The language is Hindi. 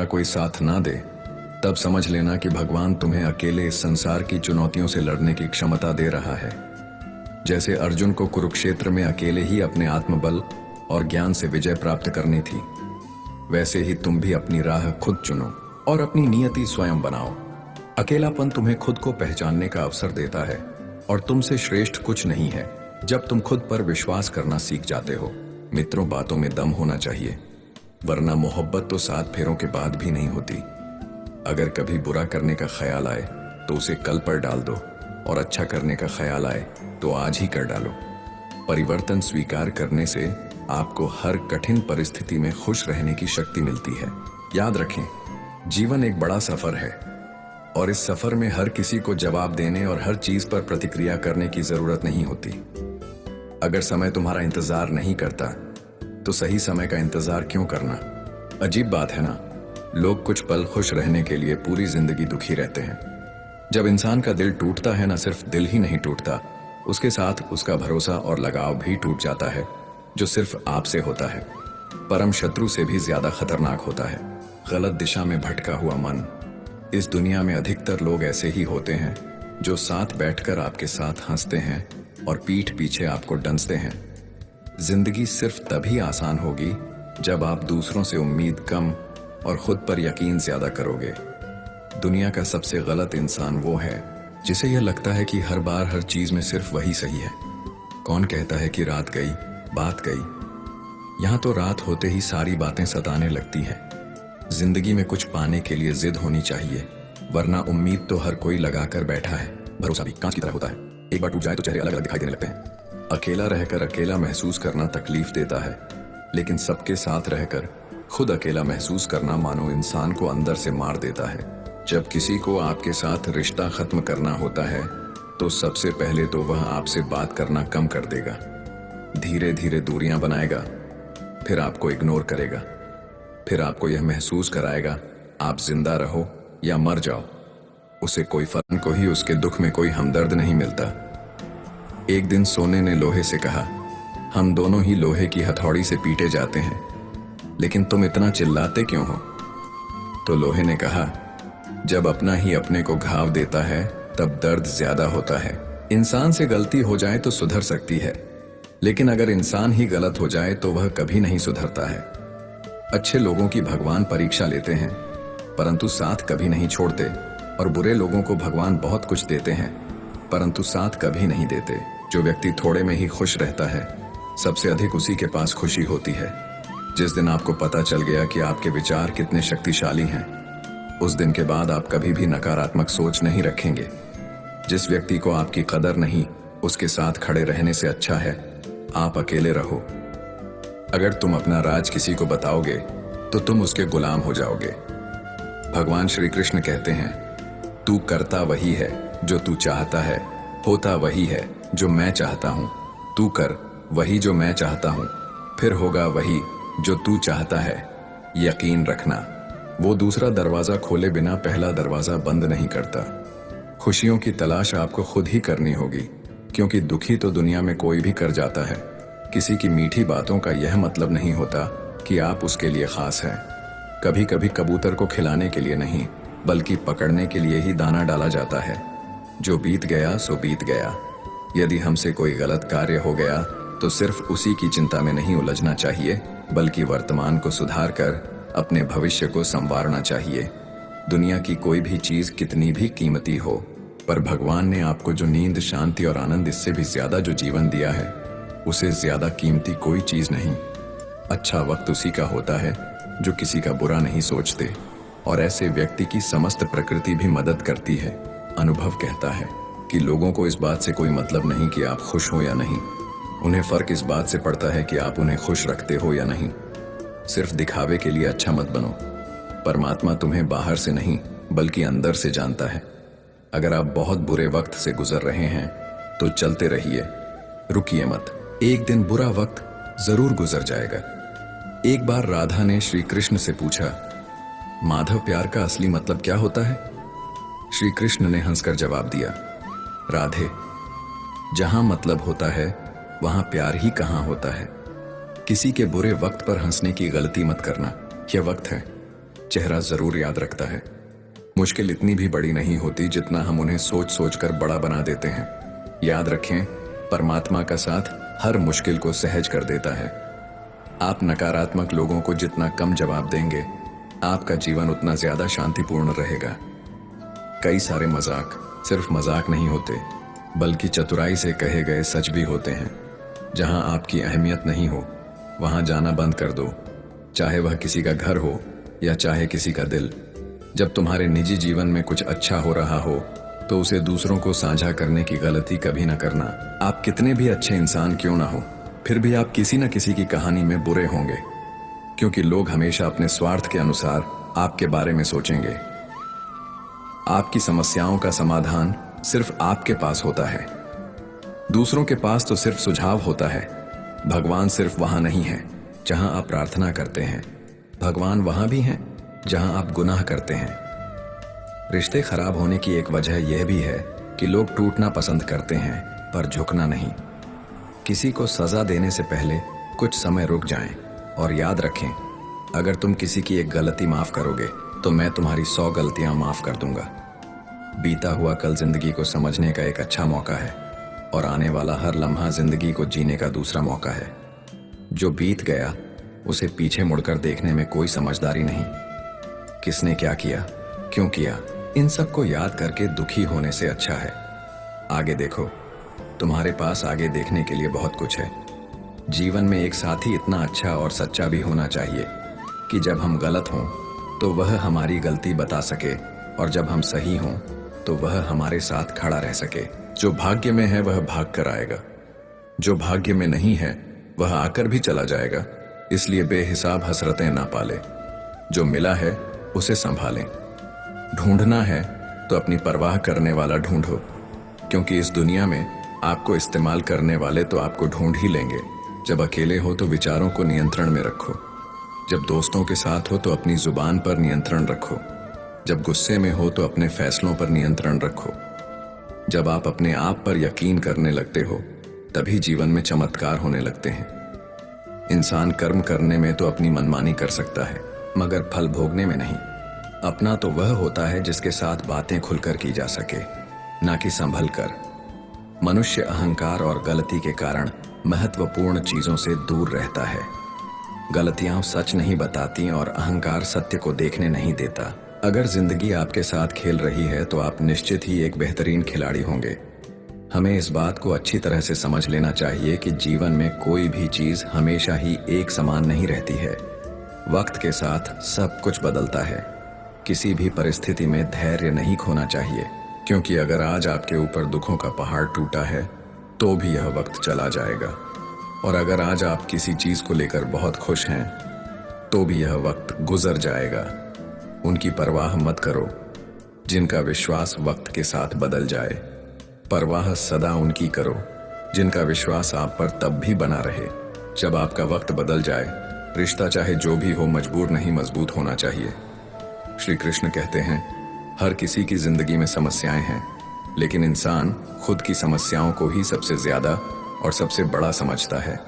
कोई साथ ना दे, तब समझ लेना कि भगवान तुम्हें अकेले इस संसार की चुनौतियों से लड़ने की क्षमता दे रहा है। जैसे अर्जुन को कुरुक्षेत्र में अकेले ही अपने आत्मबल और ज्ञान से विजय प्राप्त करनी थी, वैसे ही तुम भी अपनी राह खुद चुनो और अपनी नियति स्वयं बनाओ। अकेलापन तुम्हें खुद को पहचानने का अवसर देता है और तुमसे श्रेष्ठ कुछ नहीं है जब तुम खुद पर विश्वास करना सीख जाते हो। मित्रों, बातों में दम होना चाहिए, वरना मोहब्बत तो 7 फेरों के बाद भी नहीं होती। अगर कभी बुरा करने का ख्याल आए तो उसे कल पर डाल दो, और अच्छा करने का ख्याल आए तो आज ही कर डालो। परिवर्तन स्वीकार करने से आपको हर कठिन परिस्थिति में खुश रहने की शक्ति मिलती है। याद रखें, जीवन एक बड़ा सफर है और इस सफर में हर किसी को जवाब देने और हर चीज पर प्रतिक्रिया करने की जरूरत नहीं होती। अगर समय तुम्हारा इंतजार नहीं करता तो सही समय का इंतजार क्यों करना। अजीब बात है ना, लोग कुछ पल खुश रहने के लिए पूरी जिंदगी दुखी रहते हैं। जब इंसान का दिल टूटता है, ना सिर्फ दिल ही नहीं टूटता, उसके साथ उसका भरोसा और लगाव भी टूट जाता है, जो सिर्फ आपसे होता है। परम शत्रु से भी ज्यादा खतरनाक होता है गलत दिशा में भटका हुआ मन। इस दुनिया में अधिकतर लोग ऐसे ही होते हैं जो साथ बैठकर आपके साथ हंसते हैं और पीठ पीछे आपको डंसते हैं। जिंदगी सिर्फ तभी आसान होगी जब आप दूसरों से उम्मीद कम और खुद पर यकीन ज्यादा करोगे। दुनिया का सबसे गलत इंसान वो है जिसे यह लगता है कि हर बार हर चीज में सिर्फ वही सही है। कौन कहता है कि रात गई बात गई। यहां तो रात होते ही सारी बातें सताने लगती हैं। जिंदगी में कुछ पाने के लिए जिद होनी चाहिए, वरना उम्मीद तो हर कोई लगाकर बैठा है। भरोसा भी कांच की तरह होता है, एक बार टूट जाए तो चेहरे अलग अलग दिखाई देने लगते हैं। अकेला रहकर अकेला महसूस करना तकलीफ देता है, लेकिन सबके साथ रहकर खुद अकेला महसूस करना मानो इंसान को अंदर से मार देता है। जब किसी को आपके साथ रिश्ता खत्म करना होता है तो सबसे पहले तो वह आपसे बात करना कम कर देगा, धीरे धीरे दूरियां बनाएगा, फिर आपको इग्नोर करेगा, फिर आपको यह महसूस कराएगा आप जिंदा रहो या मर जाओ। उसे कोई फर्क को ही उसके दुख में कोई हमदर्द नहीं मिलता। एक दिन सोने ने लोहे से कहा, हम दोनों ही लोहे की हथौड़ी से पीटे जाते हैं, लेकिन तुम इतना चिल्लाते क्यों हो। तो लोहे ने कहा, जब अपना ही अपने को घाव देता है तब दर्द ज्यादा होता है। इंसान से गलती हो जाए तो सुधर सकती है, लेकिन अगर इंसान ही गलत हो जाए तो वह कभी नहीं सुधरता है। अच्छे लोगों की भगवान परीक्षा लेते हैं, परंतु साथ कभी नहीं छोड़ते, और बुरे लोगों को भगवान बहुत कुछ देते हैं, परंतु साथ कभी नहीं देते। जो व्यक्ति थोड़े में ही खुश रहता है, सबसे अधिक उसी के पास खुशी होती है। जिस दिन आपको पता चल गया कि आपके विचार कितने शक्तिशाली हैं, उस दिन के बाद आप कभी भी नकारात्मक सोच नहीं रखेंगे। जिस व्यक्ति को आपकी कदर नहीं, उसके साथ खड़े रहने से अच्छा है आप अकेले रहो। अगर तुम अपना राज किसी को बताओगे तो तुम उसके गुलाम हो जाओगे। भगवान श्री कृष्ण कहते हैं, तू करता वही है जो तू चाहता है, होता वही है जो मैं चाहता हूं। तू कर वही जो मैं चाहता हूं, फिर होगा वही जो तू चाहता है। यकीन रखना, वो दूसरा दरवाजा खोले बिना पहला दरवाजा बंद नहीं करता। खुशियों की तलाश आपको खुद ही करनी होगी, क्योंकि दुखी तो दुनिया में कोई भी कर जाता है। किसी की मीठी बातों का यह मतलब नहीं होता कि आप उसके लिए खास हैं। कभी कभी कबूतर को खिलाने के लिए नहीं, बल्कि पकड़ने के लिए ही दाना डाला जाता है। जो बीत गया सो बीत गया। यदि हमसे कोई गलत कार्य हो गया तो सिर्फ उसी की चिंता में नहीं उलझना चाहिए, बल्कि वर्तमान को सुधार कर अपने भविष्य को संवारना चाहिए। दुनिया की कोई भी चीज कितनी भी कीमती हो, पर भगवान ने आपको जो नींद, शांति और आनंद, इससे भी ज्यादा जो जीवन दिया है, उसे ज्यादा कीमती कोई चीज नहीं। अच्छा वक्त उसी का होता है जो किसी का बुरा नहीं सोचते, और ऐसे व्यक्ति की समस्त प्रकृति भी मदद करती है। अनुभव कहता है कि लोगों को इस बात से कोई मतलब नहीं कि आप खुश हो या नहीं, उन्हें फर्क इस बात से पड़ता है कि आप उन्हें खुश रखते हो या नहीं। सिर्फ दिखावे के लिए अच्छा मत बनो। परमात्मा तुम्हें बाहर से नहीं बल्कि अंदर से जानता है। अगर आप बहुत बुरे वक्त से गुजर रहे हैं तो चलते रहिए, रुकिए मत। एक दिन बुरा वक्त जरूर गुजर जाएगा। एक बार राधा ने श्री कृष्ण से पूछा, माधव, प्यार का असली मतलब क्या होता है। श्री कृष्ण ने हंसकर जवाब दिया, राधे, जहां मतलब होता है वहां प्यार ही कहां होता है। किसी के बुरे वक्त पर हंसने की गलती मत करना, यह वक्त है। चेहरा जरूर याद रखता है। मुश्किल इतनी भी बड़ी नहीं होती जितना हम उन्हें सोच सोच कर बड़ा बना देते हैं। याद रखें, परमात्मा का साथ हर मुश्किल को सहज कर देता है। आप नकारात्मक लोगों को जितना कम जवाब देंगे, आपका जीवन उतना ज्यादा शांतिपूर्ण रहेगा। कई सारे मजाक सिर्फ मजाक नहीं होते, बल्कि चतुराई से कहे गए सच भी होते हैं। जहां आपकी अहमियत नहीं हो, वहां जाना बंद कर दो, चाहे वह किसी का घर हो या चाहे किसी का दिल। जब तुम्हारे निजी जीवन में कुछ अच्छा हो रहा हो तो उसे दूसरों को साझा करने की गलती कभी ना करना। आप कितने भी अच्छे इंसान क्यों ना हो, फिर भी आप किसी न किसी की कहानी में बुरे होंगे, क्योंकि लोग हमेशा अपने स्वार्थ के अनुसार आपके बारे में सोचेंगे। आपकी समस्याओं का समाधान सिर्फ आपके पास होता है, दूसरों के पास तो सिर्फ सुझाव होता है। भगवान सिर्फ वहां नहीं है जहां आप प्रार्थना करते हैं, भगवान वहां भी हैं जहां आप गुनाह करते हैं। रिश्ते खराब होने की एक वजह यह भी है कि लोग टूटना पसंद करते हैं पर झुकना नहीं। किसी को सजा देने से पहले कुछ समय रुक जाएं और याद रखें, अगर तुम किसी की एक गलती माफ करोगे तो मैं तुम्हारी 100 गलतियां माफ कर दूंगा। बीता हुआ कल जिंदगी को समझने का एक अच्छा मौका है और आने वाला हर लम्हा जिंदगी को जीने का दूसरा मौका है। जो बीत गया उसे पीछे मुड़कर देखने में कोई समझदारी नहीं। किसने क्या किया, क्यों किया, इन सब को याद करके दुखी होने से अच्छा है आगे देखो। तुम्हारे पास आगे देखने के लिए बहुत कुछ है। जीवन में एक साथी इतना अच्छा और सच्चा भी होना चाहिए कि जब हम गलत हों तो वह हमारी गलती बता सके, और जब हम सही हों तो वह हमारे साथ खड़ा रह सके। जो भाग्य में है वह भाग कर आएगा, जो भाग्य में नहीं है वह आकर भी चला जाएगा। इसलिए बेहिसाब हसरतें ना पाले, जो मिला है उसे संभालें। ढूंढना है तो अपनी परवाह करने वाला ढूंढो, क्योंकि इस दुनिया में आपको इस्तेमाल करने वाले तो आपको ढूंढ ही लेंगे। जब अकेले हो तो विचारों को नियंत्रण में रखो, जब दोस्तों के साथ हो तो अपनी जुबान पर नियंत्रण रखो, जब गुस्से में हो तो अपने फैसलों पर नियंत्रण रखो। जब आप अपने आप पर यकीन करने लगते हो तभी जीवन में चमत्कार होने लगते हैं। इंसान कर्म करने में तो अपनी मनमानी कर सकता है, मगर फल भोगने में नहीं। अपना तो वह होता है जिसके साथ बातें खुलकर की जा सके, ना कि संभल कर। मनुष्य अहंकार और गलती के कारण महत्वपूर्ण चीजों से दूर रहता है। गलतियां सच नहीं बताती और अहंकार सत्य को देखने नहीं देता। अगर जिंदगी आपके साथ खेल रही है तो आप निश्चित ही एक बेहतरीन खिलाड़ी होंगे। हमें इस बात को अच्छी तरह से समझ लेना चाहिए कि जीवन में कोई भी चीज हमेशा ही एक समान नहीं रहती है। वक्त के साथ सब कुछ बदलता है। किसी भी परिस्थिति में धैर्य नहीं खोना चाहिए, क्योंकि अगर आज आपके ऊपर दुखों का पहाड़ टूटा है तो भी यह वक्त चला जाएगा, और अगर आज आप किसी चीज को लेकर बहुत खुश हैं तो भी यह वक्त गुजर जाएगा। उनकी परवाह मत करो जिनका विश्वास वक्त के साथ बदल जाए। परवाह सदा उनकी करो जिनका विश्वास आप पर तब भी बना रहे जब आपका वक्त बदल जाए। रिश्ता चाहे जो भी हो मजबूर नहीं मजबूत होना चाहिए। श्री कृष्ण कहते हैं, हर किसी की जिंदगी में समस्याएं हैं, लेकिन इंसान खुद की समस्याओं को ही सबसे ज्यादा और सबसे बड़ा समझता है।